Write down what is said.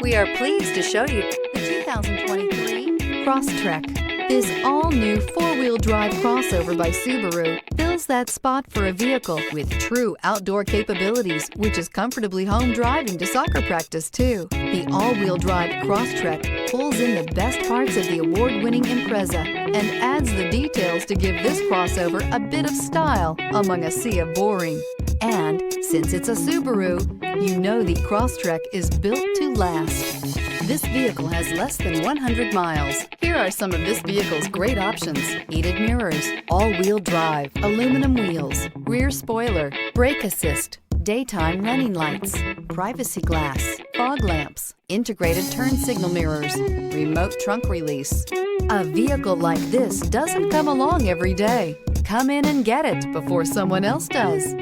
We are pleased to show you the 2023 Crosstrek. This all-new four-wheel drive crossover by Subaru fills that spot for a vehicle with true outdoor capabilities, which is comfortably home driving to soccer practice too. The all-wheel drive Crosstrek pulls in the best parts of the award-winning Impreza and adds the details to give this crossover a bit of style among a sea of boring. And since it's a Subaru, you know the Crosstrek is built to last. This vehicle has less than 100 miles. Here are some of this vehicle's great options: heated mirrors, all-wheel drive, aluminum wheels, rear spoiler, brake assist, daytime running lights, privacy glass, fog lamps, integrated turn signal mirrors, remote trunk release. A vehicle like this doesn't come along every day. Come in and get it before someone else does.